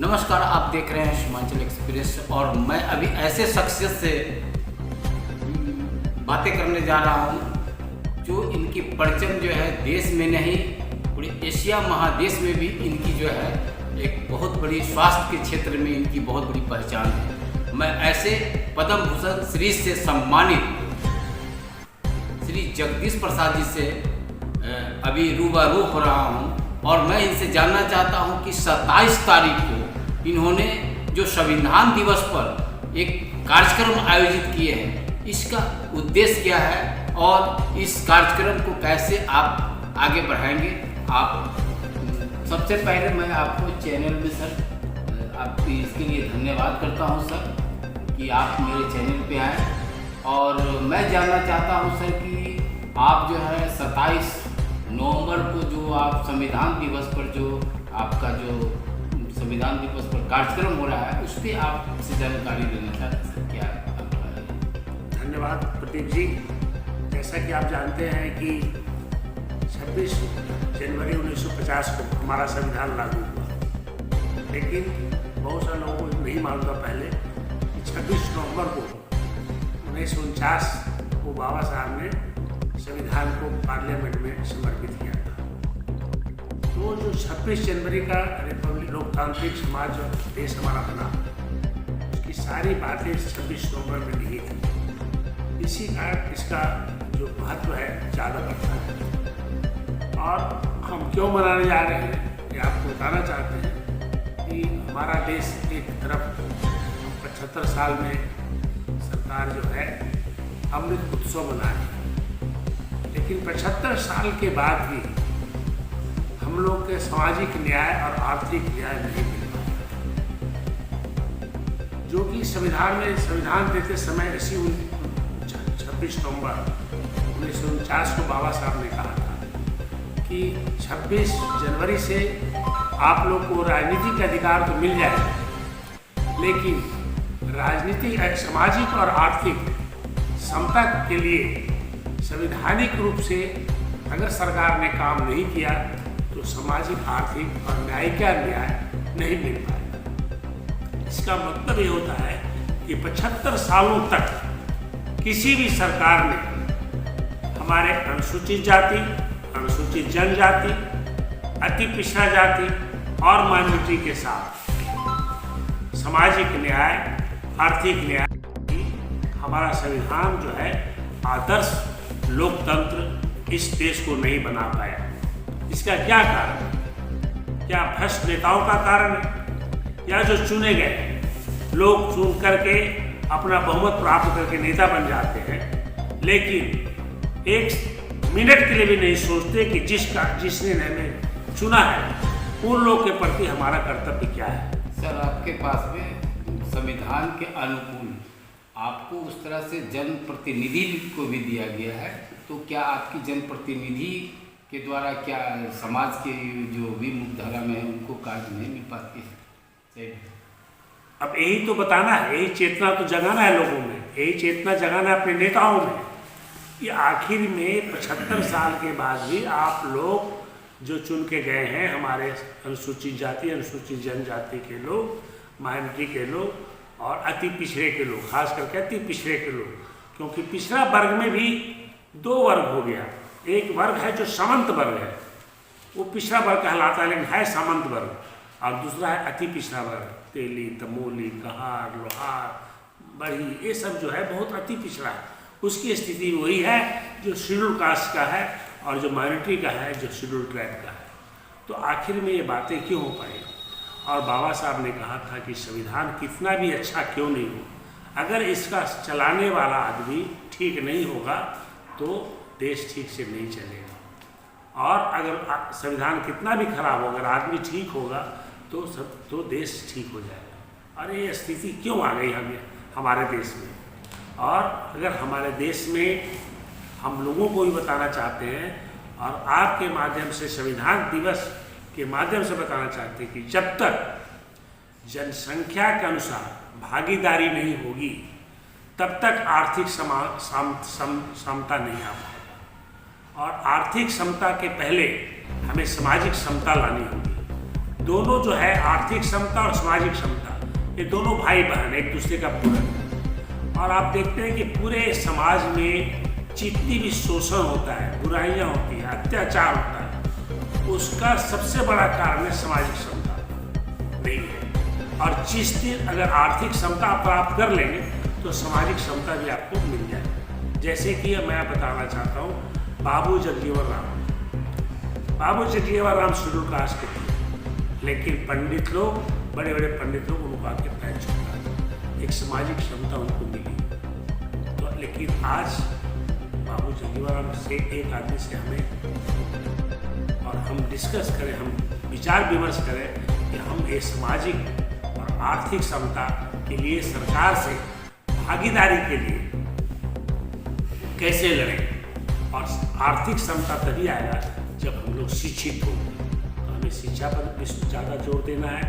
नमस्कार, आप देख रहे हैं हिमाचल एक्सप्रेस और मैं अभी ऐसे शख्सियत से बातें करने जा रहा हूं जो इनकी परचम जो है देश में नहीं पूरे एशिया महादेश में भी इनकी जो है एक बहुत बड़ी स्वास्थ्य के क्षेत्र में इनकी बहुत बड़ी पहचान है। मैं ऐसे पद्म भूषण श्री से सम्मानित श्री जगदीश प्रसाद जी से अभी रूबरू हो रहा हूं और मैं इनसे जानना चाहता हूं कि 27 तारीख को इन्होंने जो संविधान दिवस पर एक कार्यक्रम आयोजित किए हैं, इसका उद्देश्य क्या है और इस कार्यक्रम को कैसे आप आगे बढ़ाएंगे। आप सबसे पहले मैं आपको चैनल में सर आपकी इसके लिए धन्यवाद करता हूं सर कि आप मेरे चैनल पे आए और मैं जानना चाहता हूं सर कि आप जो है 27 नवंबर को जो आप संविधान दिवस पर जो आपका जो संविधान दिवस पर कार्यक्रम हो रहा है उस पर आपसे जानकारी लेना चाहते हैं। क्या धन्यवाद प्रदीप जी। जैसा कि आप जानते हैं कि 26 जनवरी 1950 को हमारा संविधान लागू हुआ, लेकिन बहुत सारे लोगों को नहीं मालूम था पहले कि 26 नवंबर को 1949 को बाबा साहब ने संविधान को पार्लियामेंट में समर्पित किया था। तो जो 26 जनवरी का रिपब्लिक लोकतांत्रिक समाज और देश हमारा बना, उसकी सारी बातें 26 नवंबर में लिखी थी। इसी कारण इसका जो महत्व है ज़्यादा बढ़ता है। और हम क्यों मनाने जा रहे हैं ये आपको बताना चाहते हैं कि हमारा देश एक तरफ 75 साल में सरकार जो है अमृत उत्सव मना रही है, लेकिन 75 साल के बाद भी हम लोग के सामाजिक न्याय और आर्थिक न्याय नहीं मिल पाया, जो कि संविधान देते समय इसी 26 नवंबर 1949 को बाबा साहब ने कहा था कि 26 जनवरी से आप लोग को राजनीतिक अधिकार तो मिल जाएगा, लेकिन राजनीतिक सामाजिक और आर्थिक समता के लिए संवैधानिक रूप से अगर सरकार ने काम नहीं किया तो सामाजिक आर्थिक और न्यायिक न्याय नहीं मिल पाएगा। इसका मतलब ये होता है कि 75 सालों तक किसी भी सरकार ने हमारे अनुसूचित जाति, अनुसूचित जनजाति, अति पिछड़ा जाति और माइनॉरिटी के साथ सामाजिक न्याय, आर्थिक न्याय, हमारा संविधान जो है आदर्श लोकतंत्र इस देश को नहीं बना पाया। इसका क्या कारण है? क्या भ्रष्ट नेताओं का कारण है या जो चुने गए लोग चुन करके अपना बहुमत प्राप्त करके नेता बन जाते हैं, लेकिन एक मिनट के लिए भी नहीं सोचते कि जिसने हमें चुना है उन लोग के प्रति हमारा कर्तव्य क्या है। सर, आपके पास में संविधान के अनुकूल आपको उस तरह से जनप्रतिनिधि को भी दिया गया है, तो क्या आपकी जनप्रतिनिधि के द्वारा क्या समाज के जो भी मुख्यधारा में है उनको कार्य नहीं मिल पाती है? अब यही तो बताना है, यही चेतना तो जगाना है लोगों में, यही चेतना जगाना है अपने नेताओं में कि आखिर में 75 साल के बाद भी आप लोग जो चुन के गए हैं, हमारे अनुसूचित जाति, अनुसूचित जनजाति के लोग, माइनॉरिटी के लोग और अति पिछड़े के लोग, खास करके अति पिछड़े के लोग, क्योंकि पिछड़ा वर्ग में भी 2 वर्ग हो गया। एक वर्ग है जो सामंत वर्ग है, वो पिछड़ा वर्ग कहलाता है लेकिन है सामंत वर्ग, और दूसरा है अति पिछड़ा वर्ग, तेली, तमोली, कहार, लोहार, बढ़ी, ये सब जो है बहुत अति पिछड़ा है। उसकी स्थिति वही है जो शेड्यूल कास्ट का है और जो माइनॉरिटी का है, जो शेड्यूल ट्राइब का है। तो आखिर में ये बातें क्यों हो पाई? और बाबा साहब ने कहा था कि संविधान कितना भी अच्छा क्यों नहीं हो, अगर इसका चलाने वाला आदमी ठीक नहीं होगा तो देश ठीक से नहीं चलेगा, और अगर संविधान कितना भी खराब होगा, अगर आदमी ठीक होगा तो देश ठीक हो जाएगा। और ये स्थिति क्यों आ गई हमारे देश में? और अगर हमारे देश में हम लोगों को भी बताना चाहते हैं और आपके माध्यम से संविधान दिवस के माध्यम से बताना चाहते हैं कि जब तक जनसंख्या के अनुसार भागीदारी नहीं होगी तब तक आर्थिक समता नहीं आ पाएगा, और आर्थिक समता के पहले हमें सामाजिक समता लानी होगी। दोनों जो है आर्थिक क्षमता और सामाजिक क्षमता, ये दोनों भाई बहन एक दूसरे का पूरक है। और आप देखते हैं कि पूरे समाज में जितनी भी शोषण होता है, बुराइयां होती हैं, अत्याचार होता है, उसका सबसे बड़ा कारण है सामाजिक क्षमता नहीं है। और जिस दिन अगर आर्थिक क्षमता प्राप्त कर लेंगे तो सामाजिक क्षमता भी आपको मिल जाएगी। जैसे कि मैं बताना चाहता हूँ बाबू जगजीवन राम शेड्यूल कास्ट के थे, लेकिन पंडित लोग, बड़े बड़े पंडित लोग उनको आके पैर छूटा दिए, एक सामाजिक क्षमता उनको मिली। तो लेकिन आज बाबू जगजीवन राम से एक आदमी से हमें और हम डिस्कस करें, हम विचार विमर्श करें कि हम ये सामाजिक और आर्थिक क्षमता के लिए सरकार से भागीदारी के लिए कैसे लड़ें। और आर्थिक क्षमता तभी आएगा जब हम लोग शिक्षित होंगे। तो हमें शिक्षा पर ज़्यादा जोर देना है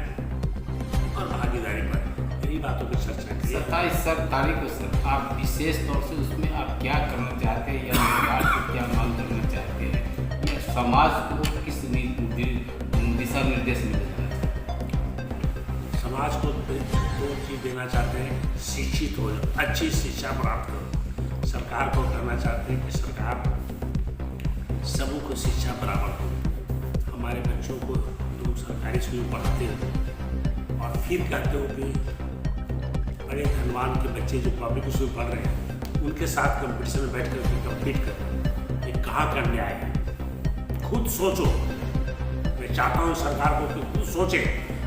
और भागीदारी पर, इन्हीं बातों पर चर्चा करें। 27 तारीख को सर आप विशेष तौर से उसमें आप क्या करना चाहते हैं, या सरकार को क्या मांग करना चाहते हैं, या समाज को किस दिशा निर्देश मिल जाना चाहते हैं? समाज को दो चीज़ देना चाहते हैं, शिक्षित हो जाओ, अच्छी शिक्षा प्राप्त करो। सरकार को करना चाहते हैं कि सरकार सबों को शिक्षा बराबर हो। हमारे बच्चों को तुम सरकारी स्कूल में पढ़ाते हो और फिर कहते हो कि बड़े धनवान के बच्चे जो पब्लिक स्कूल पढ़ रहे हैं उनके साथ कंपटीशन में बैठ कर कम्पीट कर, ये कहाँ का न्याय है? खुद सोचो। मैं चाहता हूँ सरकार को कि खुद सोचे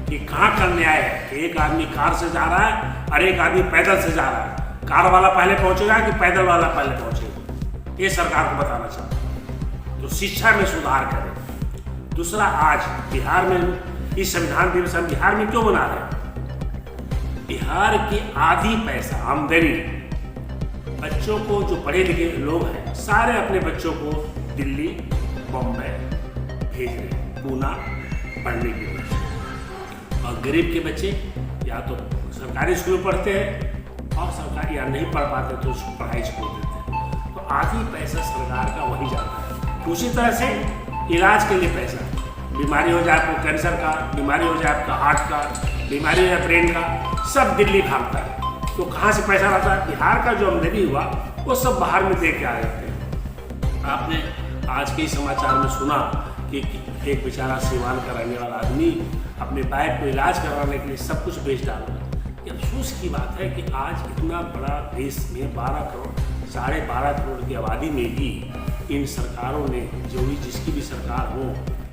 कि कहाँ का न्याय है कि एक आदमी कार से जा रहा है और एक आदमी पैदल से जा रहा है। कार वाला पहले पहुँचेगा कि पैदल वाला पहले पहुँचेगा? ये सरकार को बताना चाहता हूँ। तो शिक्षा में सुधार करें। दूसरा, आज बिहार में इस संविधान दिवस हम बिहार में क्यों मना रहे हैं? बिहार की आधी पैसा आमदनी बच्चों को, जो पढ़े लिखे लोग हैं, सारे अपने बच्चों को दिल्ली, बॉम्बे भेज रहे हैं, पूना पढ़ने के लिए। और गरीब के बच्चे या तो सरकारी स्कूल में पढ़ते हैं और सरकारी या नहीं पढ़ पाते तो उसको पढ़ाई छोड़ देते हैं। तो आधी पैसा सरकार का वही जाता है। उसी तरह से इलाज के लिए पैसा, बीमारी हो जाए आपको कैंसर का, बीमारी हो जाए आपका हार्ट का, बीमारी हो जाए ब्रेन का, सब दिल्ली भागता है। तो कहाँ से पैसा आता है? बिहार का जो आमदनी हुआ वो सब बाहर में दे के आ जाते हैं। आपने आज के समाचार में सुना कि एक बेचारा सीवान का रहने वाला आदमी अपने बाइक को इलाज करवाने के लिए सब कुछ बेच डाला। ये अफसोस की बात है कि आज इतना बड़ा देश में 12 करोड़, 12.5 करोड़ की आबादी में भी इन सरकारों ने, जो भी जिसकी भी सरकार हो,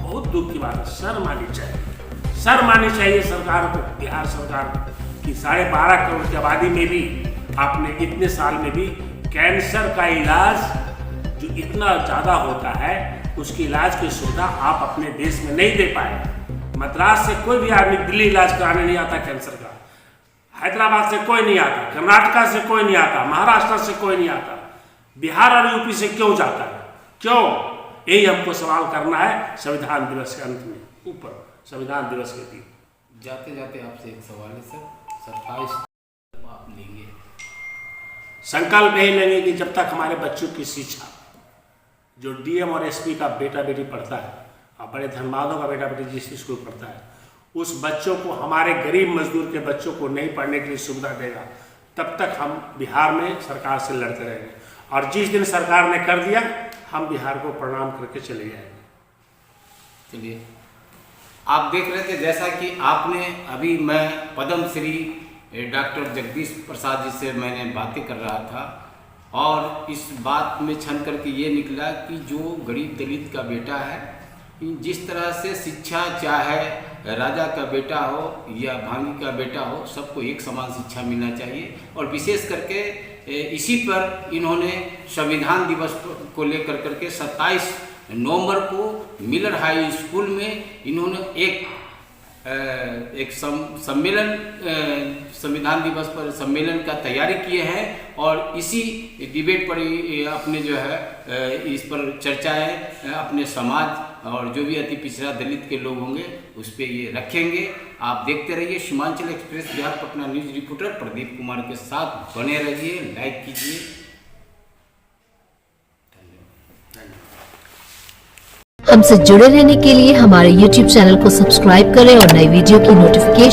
बहुत दुख की बात है, शर्म आनी चाहिए सरकार को। बिहार सरकार की 12.5 करोड़ की आबादी में भी आपने इतने साल में भी कैंसर का इलाज जो इतना ज़्यादा होता है, उसकी इलाज की सुविधा आप अपने देश में नहीं दे पाए। मद्रास से कोई भी आदमी दिल्ली इलाज कराने नहीं आता कैंसर का, हैदराबाद से कोई नहीं आता, कर्नाटका से कोई नहीं आता, महाराष्ट्र से कोई नहीं आता, बिहार और यूपी से क्यों जाता है? क्यों? यही हमको सवाल करना है संविधान दिवस के अंत में, ऊपर संविधान दिवस के दिन। जाते जाते आपसे एक सवाल है सर, 27 आप लेंगे? संकल्प यही लेंगे कि जब तक हमारे बच्चों की शिक्षा, जो डीएम और एसपी का बेटा बेटी पढ़ता है और बड़े धनवानों का बेटा बेटी जिस स्कूल पढ़ता है, उस बच्चों को, हमारे गरीब मजदूर के बच्चों को नहीं पढ़ने के लिए सुविधा देगा, तब तक हम बिहार में सरकार से लड़ते रहेंगे। और जिस दिन सरकार ने कर दिया, हम बिहार को प्रणाम करके चले जाएंगे। चलिए, आप देख रहे थे जैसा कि आपने अभी, मैं पद्म श्री डॉक्टर जगदीश प्रसाद जी से मैंने बातें कर रहा था, और इस बात में छन करके ये निकला कि जो गरीब दलित का बेटा है, जिस तरह से शिक्षा, चाहे राजा का बेटा हो या भांगी का बेटा हो, सबको एक समान शिक्षा मिलना चाहिए। और विशेष करके इसी पर इन्होंने संविधान दिवस को लेकर करके 27 नवंबर को मिलर हाई स्कूल में इन्होंने एक सम्मेलन, संविधान दिवस पर सम्मेलन का तैयारी किए हैं, और इसी डिबेट पर अपने जो है इस पर चर्चाएं अपने समाज और जो भी अति पिछड़ा दलित के लोग होंगे उस पर ये रखेंगे। आप देखते रहिए Seemanchal express Bihar Patna news reporter Pradeep Kumar के साथ बने रहिए, लाइक कीजिए। हमसे जुड़े रहने के लिए हमारे YouTube चैनल को सब्सक्राइब करें और नई वीडियो की नोटिफिकेशन